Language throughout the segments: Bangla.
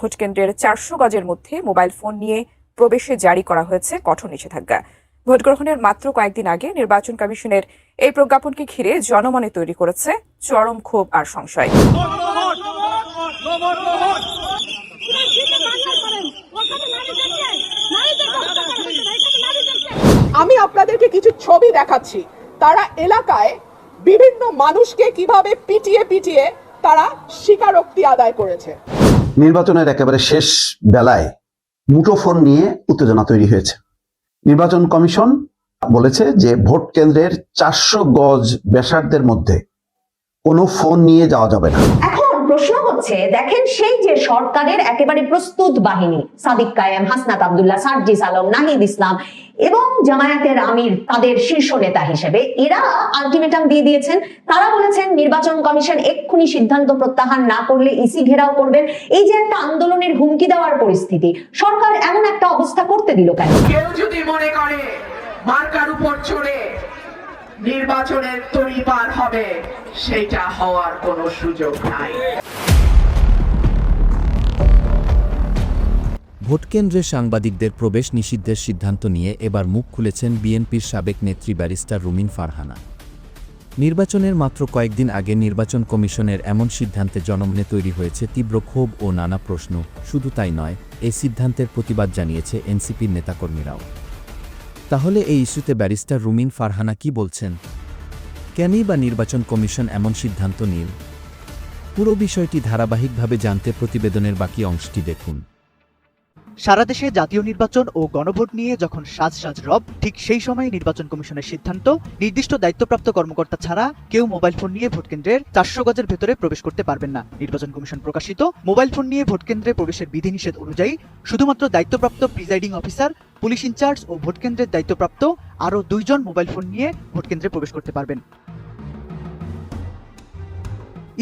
ভোট কেন্দ্রের 400 গজের মধ্যে মোবাইল ফোন নিয়ে প্রবেশে জারি করা হয়েছে কঠোর নিষেধাজ্ঞা। ভোট গ্রহণের মাত্র কয়েকদিন আগে নির্বাচন কমিশনের এই প্রজ্ঞাপনকে ঘিরে জনমনে তৈরি করেছে চরম ক্ষোভ আর সংশয়। আমি আপনাদেরকে কিছু ছবি দেখাচ্ছি, তারা এলাকায় বিভিন্ন মানুষকে কিভাবে পিটিয়ে পিটিয়ে তারা স্বীকারোক্তি আদায় করেছে। নির্বাচনের একেবারে শেষ বেলায় মুঠোফোন নিয়ে উত্তেজনা তৈরি হয়েছে। নির্বাচন কমিশন বলেছে যে ভোট কেন্দ্রের 400 গজ ব্যাসার্ধের মধ্যে কোনো ফোন নিয়ে যাওয়া যাবে না। এখন প্রশ্ন হচ্ছে, দেখেন সেই যে সরকারের একেবারে প্রস্তুত বাহিনী সাদিক কায়েম, হাসনাত আব্দুল্লাহ, সার্জিস আলম, নাহিদ ইসলাম এবং জামায়াতের আমির তাদের শীর্ষ নেতা হিসেবে এরা আলটিমেটাম দিয়ে দিয়েছেন। তারা বলেছেন নির্বাচন কমিশন এক্ষুনি সিদ্ধান্ত প্রত্যাহার না করলে ইসি ঘেরাও করবেন। এই যে একটা আন্দোলনের হুমকি দেওয়ার পরিস্থিতি, সরকার এমন একটা অবস্থা করতে দিল কেন? কেউ যদি মনে করে মার্কার উপর চড়ে নির্বাচনের তরিপার হবে, সেটা হওয়ার কোনো সুযোগ নাই। ভোটকেন্দ্রে সাংবাদিকদের প্রবেশ নিষিদ্ধের সিদ্ধান্ত নিয়ে এবার মুখ খুলেছেন বিএনপির সাবেক নেত্রী ব্যারিস্টার রুমিন ফারহানা। নির্বাচনের মাত্র কয়েকদিন আগে নির্বাচন কমিশনের এমন সিদ্ধান্তে জনমনে তৈরি হয়েছে তীব্র ক্ষোভ ও নানা প্রশ্ন। শুধু তাই নয়, এই সিদ্ধান্তের প্রতিবাদ জানিয়েছে এনসিপির নেতাকর্মীরাও। তাহলে এই ইস্যুতে ব্যারিস্টার রুমিন ফারহানা কি বলছেন? কেনই বা নির্বাচন কমিশন এমন সিদ্ধান্ত নিল? পুরো বিষয়টি ধারাবাহিকভাবে জানতে প্রতিবেদনের বাকি অংশটি দেখুন। সারা দেশে জাতীয় নির্বাচন ও গণভোট নিয়ে যখন সাজ রব, ঠিক সেই সময় নির্বাচন কমিশনের সিদ্ধান্ত, নির্দিষ্ট দায়িত্বপ্রাপ্ত কর্মকর্তা ছাড়া কেউ মোবাইল ফোন নিয়ে ভোটকেন্দ্রের 400 গজের ভেতরে প্রবেশ করতে পারবেন না। নির্বাচন কমিশন প্রকাশিত মোবাইল ফোন নিয়ে ভোটকেন্দ্রে প্রবেশের বিধিনিষেধ অনুযায়ী শুধুমাত্র দায়িত্বপ্রাপ্ত প্রিজাইডিং অফিসার, পুলিশ ইনচার্জ ও ভোটকেন্দ্রের দায়িত্বপ্রাপ্ত আরও 2 জন মোবাইল ফোন নিয়ে ভোটকেন্দ্রে প্রবেশ করতে পারবেন।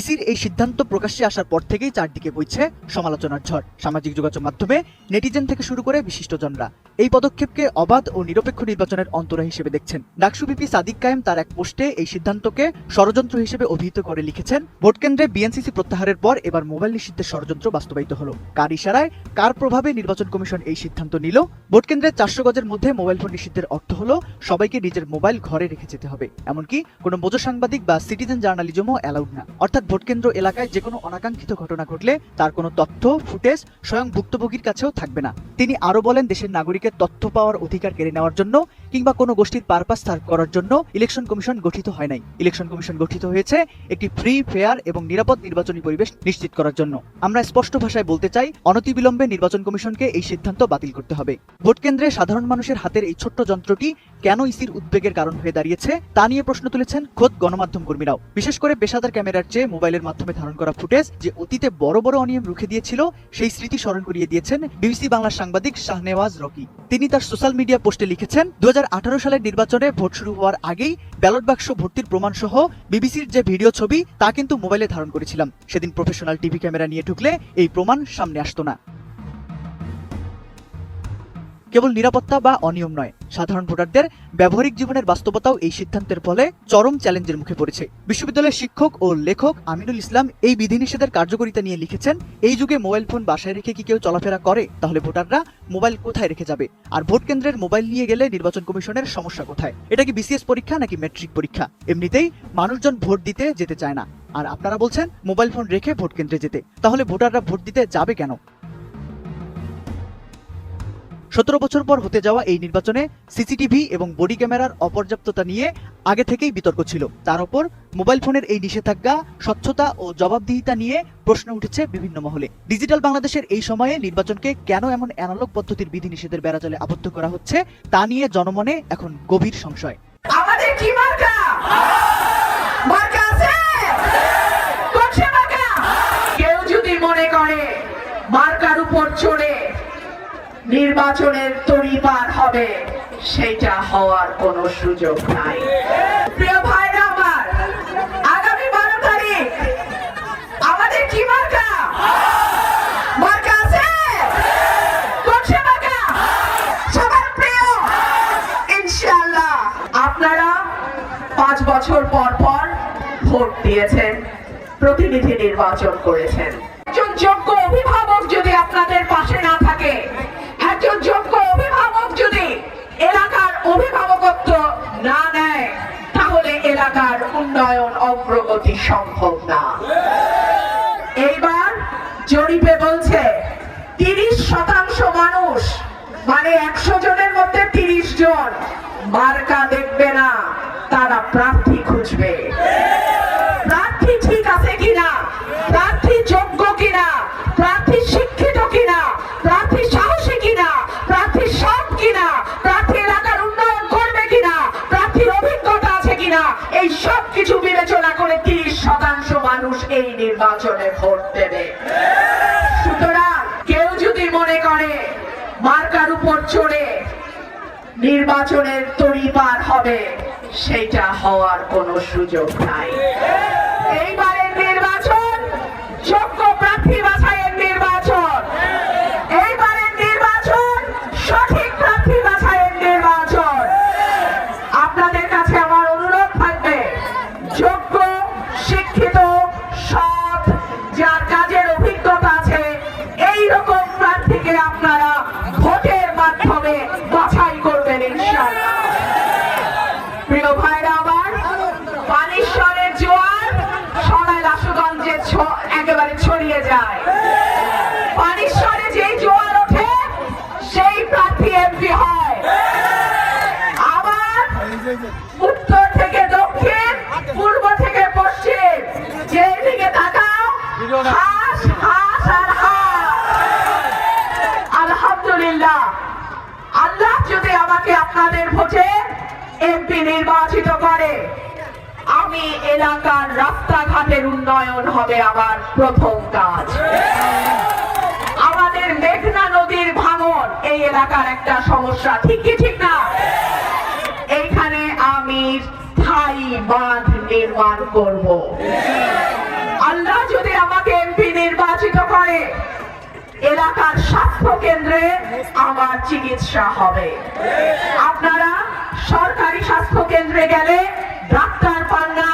ইসির এই সিদ্ধান্ত প্রকাশ্যে আসার পর থেকেই চারদিকে বইছে সমালোচনার ঝড়। সামাজিক যোগাযোগ মাধ্যমে নেটিজেন থেকে শুরু করে বিশিষ্টজনরা এই পদক্ষেপকে অবাধ ও নিরপেক্ষ নির্বাচনের অন্তরা হিসেবে দেখছেন। ডাকসু ভিপি সাদিক কায়েম তার এক পোস্টে এই সিদ্ধান্তকে ষড়যন্ত্র হিসেবে অভিহিত করে লিখেছেন, ভোটকেন্দ্রে বিএনসিসি প্রত্যাহারের পর এবার মোবাইল নিষিদ্ধের ষড়যন্ত্র বাস্তবায়িত হলো। কার ইশারায়, কার প্রভাবে নির্বাচন কমিশন এই সিদ্ধান্ত নিল? ভোটকেন্দ্রে 400 গজের মধ্যে মোবাইল ফোন নিষিদ্ধের অর্থ হলো সবাইকে নিজের মোবাইল ঘরে রেখে যেতে হবে। এমনকি কোনো মজো সাংবাদিক বা সিটিজেন জার্নালিজমও অ্যালাউড না। অর্থাৎ ভোটকেন্দ্র এলাকায় যে কোনো অনাকাঙ্ক্ষিত ঘটনা ঘটলে তার কোনো তথ্য, ফুটেজ স্বয়ং ভুক্তভোগীর কাছেও থাকবে না। তিনি আরো বলেন, দেশের নাগরিকের তথ্য পাওয়ার অধিকার কেড়ে নেওয়ার জন্য কিংবা কোনো গোষ্ঠীর পারপাস সার্ভ করার জন্য ইলেকশন কমিশন গঠিত হয় নাই। ইলেকশন কমিশন গঠিত হয়েছে একটি ফ্রি, ফেয়ার এবং নিরাপদ নির্বাচনী পরিবেশ নিশ্চিত করার জন্য। আমরা স্পষ্ট ভাষায় বলতে চাই, অনতিবিলম্বে নির্বাচন কমিশনকে এই সিদ্ধান্ত বাতিল করতে হবে। ভোটকেন্দ্রে সাধারণ মানুষের হাতের এই ছোট্ট যন্ত্রটি কেন ইসির উদ্বেগের কারণ হয়ে দাঁড়িয়েছে তা নিয়ে প্রশ্ন তুলেছেন খোদ গণমাধ্যম কর্মীরাও। বিশেষ করে পেশাদার ক্যামেরার চেয়ে মোবাইলের মাধ্যমে ধারণ করা ফুটেজ যে অতীতে বড় বড় অনিয়ম রুখে দিয়েছিল, সেই স্মৃতি স্মরণ করিয়ে দিয়েছেন বিবিসি বাংলার সাংবাদিক শাহনেওয়াজ রকি। তিনি তার সোশ্যাল মিডিয়া পোস্টে লিখেছেন, 2018 সালের নির্বাচনে ভোট শুরু হওয়ার আগেই ব্যালট বাক্স ভর্তির প্রমাণ সহ বিবিসির যে ভিডিও ছবি তা কিন্তু মোবাইলে ধারণ করেছিলাম। সেদিন প্রফেশনাল টিভি ক্যামেরা নিয়ে ঢুকলে এই প্রমাণ সামনে আসতো না। কেবল নিরাপত্তা বা অনিয়ম নয়, সাধারণ ভোটারদের ব্যবহারিক জীবনের বাস্তবতাও এই সিদ্ধান্তের ফলে চরম চ্যালেঞ্জের মুখে পড়েছে। বিশ্ববিদ্যালয়ের শিক্ষক ও লেখক আমিনুল ইসলাম এই বিধিনিষেধের কার্যকারিতা নিয়ে লিখেছেন, এই যুগে মোবাইল ফোন বাসায় রেখে কি কেউ চলাফেরা করে? তাহলে ভোটাররা মোবাইল কোথায় রেখে যাবে? আর ভোট কেন্দ্রের মোবাইল নিয়ে গেলে নির্বাচন কমিশনের সমস্যা কোথায়? এটা কি বিসিএস পরীক্ষা নাকি ম্যাট্রিক পরীক্ষা? এমনিতেই মানুষজন ভোট দিতে যেতে চায় না, আর আপনারা বলছেন মোবাইল ফোন রেখে ভোট কেন্দ্রে যেতে। তাহলে ভোটাররা ভোট দিতে যাবে কেন? 17 বছর পর হতে যাওয়া এই নির্বাচনে সিসিটিভি এবং বডি ক্যামেরার অপর্যাপ্ততা নিয়ে আগে থেকেই বিতর্ক ছিল। তার উপর মোবাইল ফোনের এই নিষেধাজ্ঞা, স্বচ্ছতা ও জবাবদিহিতা নিয়ে প্রশ্ন উঠেছে বিভিন্ন মহলে। ডিজিটাল বাংলাদেশের এই সময়ে নির্বাচনকে কেন এমন অ্যানালগ পদ্ধতির বিধিনিষেধের বেড়াজালে আবদ্ধ করা হচ্ছে তা নিয়ে জনমনে এখন গভীর সংশয়। আমাদের কি মার্কা? মার্কা আছে? কোনটা মার্কা? কেউ যদি মনে করে মার্কার উপর চড়ে নির্বাচনের তরিপার হবে, সেটা হওয়ার কোনো সুযোগ নাই। প্রিয় ভাইরা আমার, আগামী 12 তারিখ আমাদের কি মার্কা? মার্কা আছে? কোনটা মার্কা? সবার প্রিয় ইনশাআল্লাহ। আপনারা 5 বছর পর পর ভোট দিয়েছেন, প্রতিনিধি নির্বাচন করেছেন। একজন যোগ্য অভিভাবক যদি আপনার সম্ভব না। এইবার জরিপে বলছে 30% মানুষ, মানে 100 জনের মধ্যে 30 জন মার্কা দেখবে না, তারা প্রার্থী খুঁজবে। প্রার্থী ঠিক আছে কিনা, প্রার্থী যোগ্য কিনা, প্রার্থী শিক্ষিত কিনা, প্রার্থী সাহসী কিনা, প্রার্থী সৎ কিনা, প্রার্থী এলাকার উন্নয়ন করবে কিনা, প্রার্থীর অভিজ্ঞতা আছে কিনা, এই সব কিছু বিবেচনা করে 30% মানুষ এই নির্বাচনে ভোট দেবে। সুতরাং কেউ যদি মনে করে মার্কার উপর চড়ে নির্বাচনের তড়িপার হবে, সেটা হওয়ার কোনো সুযোগ নাই। এইবারের নির্বাচন যোগ্য প্রার্থী বাছাইয়ের নির্বাচন, এইবারের নির্বাচন সঠিক প্রার্থী বাছাইয়ের নির্বাচন। আপনাদের কাছে আমার অনুরোধ থাকবে, যোগ্য, শিক্ষিত, সৎ, যার কাজের অভিজ্ঞতা আছে, এই রকম প্রার্থীকে আপনারা ভোটের মাধ্যমে বাছাই করবেন ইনশাআল্লাহ। প্রিয় ভাইরা আমার, পানিশ্বরের জোয়ার সরাইল আশুগঞ্জে একেবারে ছড়িয়ে যায়। পানিশ্বরে যেই জোয়ার ওঠে সেই প্রার্থী এমপি হয়। আবার উত্তর থেকে দক্ষিণ, পূর্ব থেকে পশ্চিম, যেদিকে তাকাও হাঁস হাঁস আর হাঁস। আলহামদুলিল্লাহ, আল্লাহ যদি আমাকে আপনাদের ভোটে এমপি নির্বাচিত করে, আমি এলাকার রাস্তাঘাটের উন্নয়ন হবে আমার প্রথম কাজ। আমাদের মেঘনা নদীর ভাঙন এই এলাকার একটা সমস্যা, ঠিক কি ঠিক না? এইখানে আমি স্থায়ী বাঁধ নির্মাণ করব। আল্লাহ যদি আমাকে এমপি নির্বাচিত করে, এলাকার স্বাস্থ্য কেন্দ্রে আমার চিকিৎসা হবে। আপনারা সরকারি স্বাস্থ্য কেন্দ্রে গেলে ডাক্তার পান না,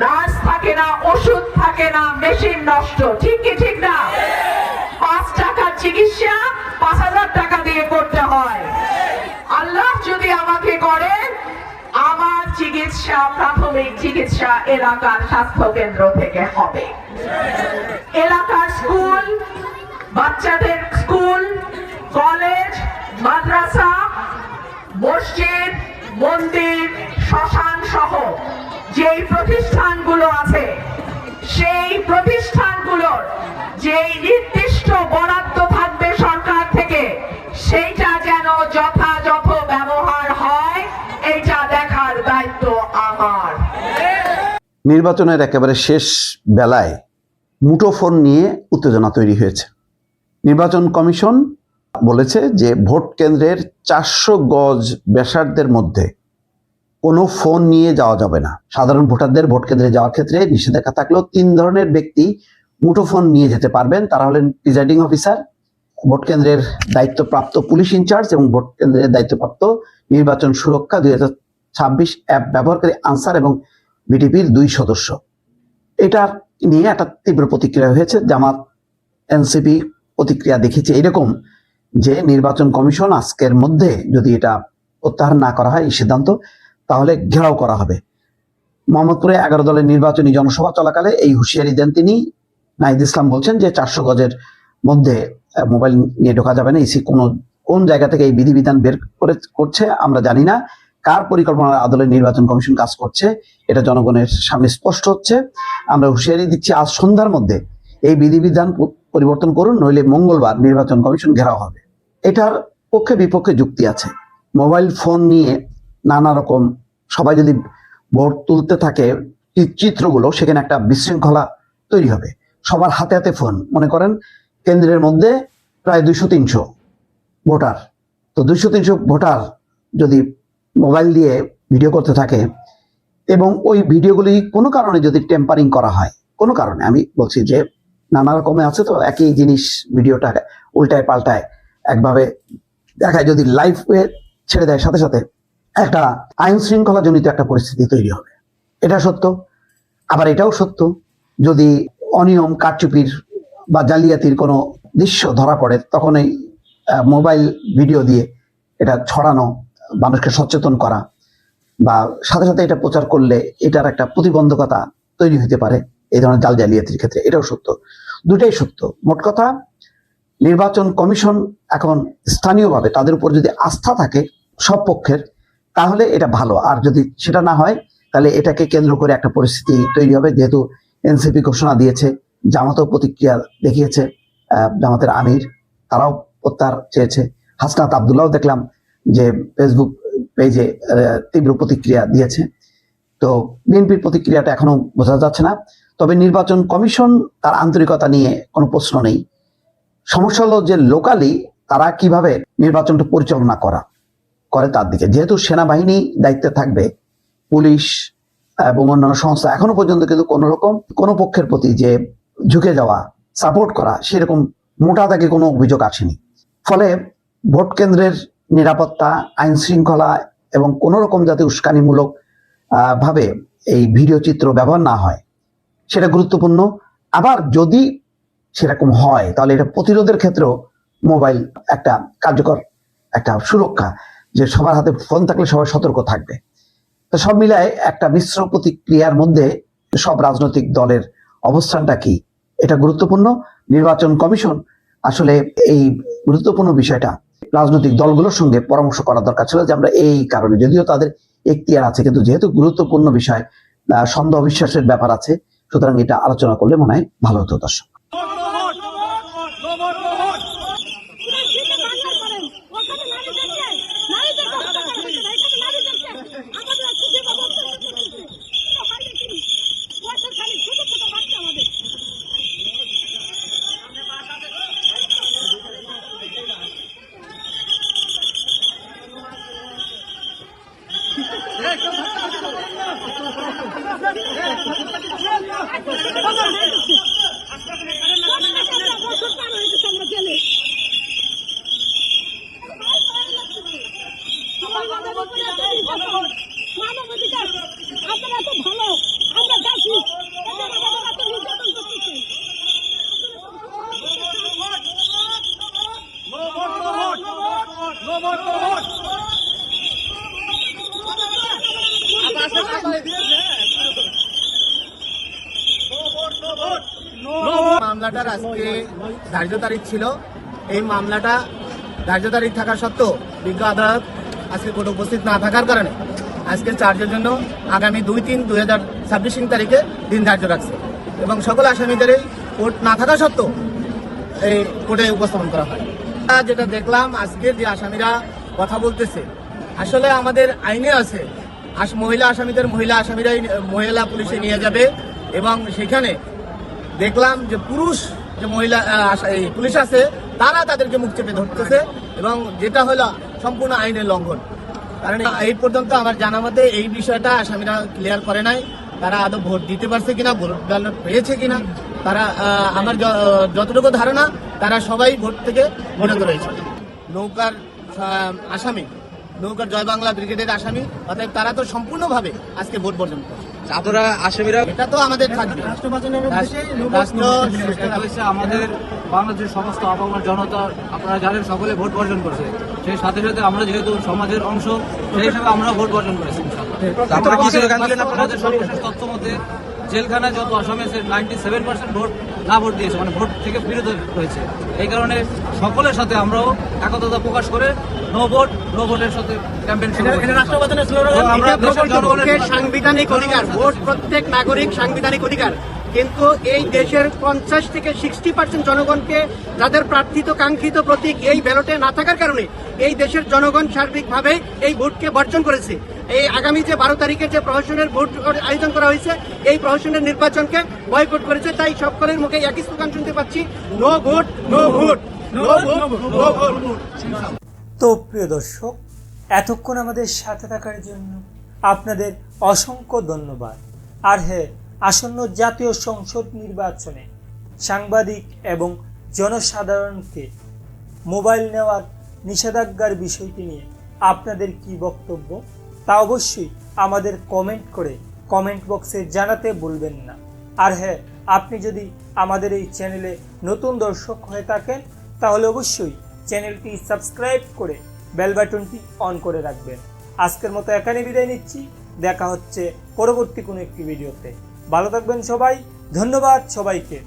নার্স থাকে না, ওষুধ থাকে না, মেশিন নষ্ট, ঠিক কি ঠিক না? 5 টাকার চিকিৎসা 5000 টাকা দিয়ে করতে হয়। আল্লাহ যদি আমাকে করেন, আমার চিকিৎসা, প্রাথমিক চিকিৎসা এলাকার স্বাস্থ্য কেন্দ্র থেকে হবে। এলাকার স্কুল, বাচ্চাদের স্কুল, কলেজ, মাদ্রাসা, মসজিদ, মন্দির, শ্মশান সহ যেই প্রতিষ্ঠানগুলো আছে, সেই প্রতিষ্ঠানগুলোর যেই নির্দিষ্ট বরাদ্দ থাকবে সরকার থেকে, সেইটা যেন যথাযথ ব্যবহার হয়, এইটা দেখার দায়িত্ব আমার। নির্বাচনের একেবারে শেষ বেলায় মুঠোফোন নিয়ে উত্তেজনা তৈরি হয়েছে। নির্বাচন কমিশন বলেছে যে ভোট কেন্দ্রের 400 গজ ব্যাসার্ধের মধ্যে কোনো ফোন নিয়ে যাওয়া যাবে না। সাধারণ ভোটারদের ভোট কেন্দ্রে যাওয়ার ক্ষেত্রে নিষেধাজ্ঞা থাকলেও 3 ধরনের ব্যক্তি মুঠোফোন নিয়ে যেতে পারবেন। তারা হলেন প্রিজাইডিং অফিসার, ভোট কেন্দ্রের দায়িত্বপ্রাপ্ত পুলিশ ইনচার্জ এবং ভোট কেন্দ্রের দায়িত্বপ্রাপ্ত নির্বাচন সুরক্ষা 2026 অ্যাপ ব্যবহারকারী আনসার এবং বিটিপির 2 সদস্য। এটা নিয়ে একটা তীব্র প্রতিক্রিয়া হয়েছে। জামাত, এনসিপি প্রতিক্রিয়া দেখেছে এরকম যে নির্বাচন কমিশন আজকের মধ্যে যদি এটা প্রত্যাহার না করা হয় এই সিদ্ধান্ত, তাহলে ঘেরাও করা হবে। মোহাম্মদপুরে 11 দলের নির্বাচনী জনসভা চলাকালে এই হুঁশিয়ারি দেন তিনি। নাহিদ ইসলাম বলছেন যে 400 গজের মধ্যে মোবাইল নিয়ে ঢোকা যাবে না। ইসি কোন জায়গা থেকে এই বিধিবিধান বের করছে আমরা জানি না। কার পরিকল্পনার আদলে নির্বাচন কমিশন কাজ করছে এটা জনগণের সামনে স্পষ্ট হচ্ছে। আমরা হুঁশিয়ারি দিচ্ছি, আজ সন্ধ্যার মধ্যে এই বিধিবিধান পরিবর্তন করুন, নইলে মঙ্গলবার নির্বাচন কমিশন ঘেরাও হবে। এটার পক্ষে বিপক্ষে যুক্তি আছে। মোবাইল ফোন নিয়ে নানা রকম সবাই যদি ভোট তুলতে থাকে চিত্রগুলো, সেখানে একটা বিশৃঙ্খলা তৈরি হবে। সবার হাতে হাতে ফোন, মনে করেন কেন্দ্রের মধ্যে প্রায় 200-300 ভোটার, তো 200-300 ভোটার যদি মোবাইল দিয়ে ভিডিও করতে থাকে এবং ওই ভিডিওগুলি কোনো কারণে যদি টেম্পারিং করা হয়, কোনো কারণে, আমি বলছি যে নানা রকমে আছে, তো একই জিনিস ভিডিওটা উল্টায় পাল্টায় একভাবে দেখায়, যদি লাইভ ছেড়ে দেয় সাথে সাথে একটা আইন শৃঙ্খলা জনিত একটা পরিস্থিতি তৈরি হবে। এটা সত্য। আবার এটাও সত্য, যদি অনিয়ম, কারচুপির বা জালিয়াতির কোনো দৃশ্য ধরা পড়ে, তখন এই মোবাইল ভিডিও দিয়ে এটা ছড়ানো, মানুষকে সচেতন করা বা সাথে সাথে এটা প্রচার করলে এটার একটা প্রতিবন্ধকতা তৈরি হতে পারে এই ধরনের জাল জালিয়াতির ক্ষেত্রে, এটাও সত্য। দুটাই সত্য। মোট কথা, নির্বাচন কমিশন এখন স্থানীয়ভাবে তাদের উপর যদি আস্থা থাকে সব পক্ষের, তাহলে এটা ভালো। আর যদি সেটা না হয়, তাহলে এটাকে কেন্দ্র করে একটা পরিস্থিতি তৈরি হবে। যেহেতু এনসিপি ঘোষণা দিয়েছে, জামাতও প্রতিক্রিয়া দেখিয়েছে, জামাতের আমির তারাও প্রত্যাহার চেয়েছে, হাসনাত আব্দুল্লাহ দেখলাম যে ফেসবুক পেজে তীব্র প্রতিক্রিয়া দিয়েছে। তো বিএনপির প্রতিক্রিয়াটা এখনো বোঝা যাচ্ছে না। তবে নির্বাচন কমিশন তার আন্তরিকতা নিয়ে কোনো প্রশ্ন নেই। সমস্যা হলো যে লোকালি তারা কিভাবে নির্বাচনটা পরিচালনা করে তার দিকে। যেহেতু সেনাবাহিনী দায়িত্বে থাকবে, পুলিশ এবং অন্যান্য সংস্থা এখনো পর্যন্ত কিন্তু কোনো পক্ষের প্রতি যে ঝুঁকে যাওয়া, সাপোর্ট করা, সেরকম মোটা দাগে কোনো অভিযোগ আসেনি। ফলে ভোট কেন্দ্রের নিরাপত্তা, আইন শৃঙ্খলা এবং কোনো রকম যাতে উস্কানিমূলক ভাবে এই ভিডিও চিত্র ব্যবহার না হয় সেটা গুরুত্বপূর্ণ। আবার যদি সেরকম হয়, তাহলে এটা প্রতিরোধের ক্ষেত্রেও মোবাইল একটা কার্যকর একটা সুরক্ষা, যে সবার হাতে ফোন থাকলে সবাই সতর্ক থাকবে। তো সব মিলায় একটা মিশ্র প্রতিক্রিয়ার মধ্যে সব রাজনৈতিক দলের অবস্থানটা কি, এটা গুরুত্বপূর্ণ। নির্বাচন কমিশন আসলে এই গুরুত্বপূর্ণ বিষয়টা রাজনৈতিক দলগুলোর সঙ্গে পরামর্শ করা দরকার ছিল, যে আমরা এই কারণে, যদিও তাদের এখতিয়ার আছে, কিন্তু যেহেতু গুরুত্বপূর্ণ বিষয়, সন্দেহ বিশ্বাসের ব্যাপার আছে, সুতরাং এটা আলোচনা করলে মনে হয় ভালো হতো। দর্শক, মামলাটার আজকে ধার্য তারিখ ছিল। এই মামলাটা ধার্য তারিখ থাকা সত্ত্বেও বিজ্ঞ আদালত আজকে কোর্টে উপস্থিত না থাকার কারণে আজকে চার্জের জন্য আগামী 2-3-2026 তারিখে দিন ধার্য রাখছে এবং সকল আসামিদের কোর্ট না থাকা সত্ত্বেও এই কোর্টে উপস্থাপন করা হয়। যেটা দেখলাম আজকের যে আসামিরা কথা বলতেছে, আসলে আমাদের আইনে আছে মহিলা আসামিরাই মহিলা পুলিশে নিয়ে যাবে এবং সেখানে দেখলাম যে পুরুষ যে মহিলা পুলিশ আছে তারা তাদেরকে মুখ চেপে ধরতেছে এবং যেটা হলো সম্পূর্ণ আইনের লঙ্ঘন। কারণ এই পর্যন্ত আমার জানা মতে এই বিষয়টা আসামিরা ক্লিয়ার করে নাই, তারা আদৌ ভোট দিতে পারছে কিনা, ভোট ব্যালট পেয়েছে কিনা। তারা আমার যতটুকু ধারণা তারা সবাই ভোট থেকে বিরত রয়েছে। নৌকার আসামি, নৌকার জয় বাংলা ব্রিগেডের আসামি, অর্থাৎ তারা তো সম্পূর্ণভাবে আজকে ভোট বর্জন করছে। আপনারা আসামিরা, এটা তো আমাদের থাকবে। আমাদের বাংলাদেশের সমস্ত আপামর জনতা, আপনারা জানেন, সকলে ভোট বর্জন করছে। সেই সাথে সাথে আমরা যেহেতু সমাজের অংশ, সেই হিসাবে আমরা ভোট বর্জন করেছি। আমাদের সর্বশেষ তথ্য মতে জেলখানায় যত আসামি আছে 97% ভোট না ভোট দিয়েছে, মানে ভোট থেকে বিরত হয়েছে। এই কারণে সকলের সাথে আমরাও একতা প্রকাশ করে নো ভোটের সাথে ক্যাম্পেইন শুরু করেছি। সাংবিধানিক অধিকার, ভোট প্রত্যেক নাগরিক সাংবিধানিক অধিকার, কিন্তু এই দেশের 50 থেকে 60% জনগণকে যাদের প্রার্থিত কাঙ্ক্ষিত প্রতীক এই ব্যালটে না থাকার কারণে এই দেশের জনগণ সার্বিকভাবে এই ভোটকে বর্জন করেছে। এই আগামী যে 12 তারিখে যে প্রহসনের ভোট আয়োজন করা হয়েছে, এই প্রহসনের নির্বাচনকে বয়কট করেছে। তাই সকলের মুখে একই স্লোগান শুনতে পাচ্ছি, no vote, no vote, no vote, no vote. তো প্রিয় দর্শক, এতক্ষণ আমাদের সাথে থাকার জন্য আপনাদের অসংখ্য ধন্যবাদ। আর হ্যাঁ, আসন্ন জাতীয় সংসদ নির্বাচনে সাংবাদিক এবং জনসাধারণকে মোবাইল নেওয়ার নিষেধাজ্ঞার বিষয়টি নিয়ে আপনাদের কি বক্তব্য, তা অবশ্যই আমাদের কমেন্ট করে কমেন্ট বক্সে জানাতে ভুলবেন না। আর হ্যাঁ, আপনি যদি আমাদের এই চ্যানেলে নতুন দর্শক হয়ে থাকেন, তাহলে অবশ্যই চ্যানেলটি সাবস্ক্রাইব করে বেল বাটনটি অন করে রাখবেন। আজকের মতো এখানে বিদায় নিচ্ছি, দেখা হচ্ছে পরবর্তী কোনো একটি ভিডিওতে। ভালো থাকবেন সবাই, ধন্যবাদ সবাইকে।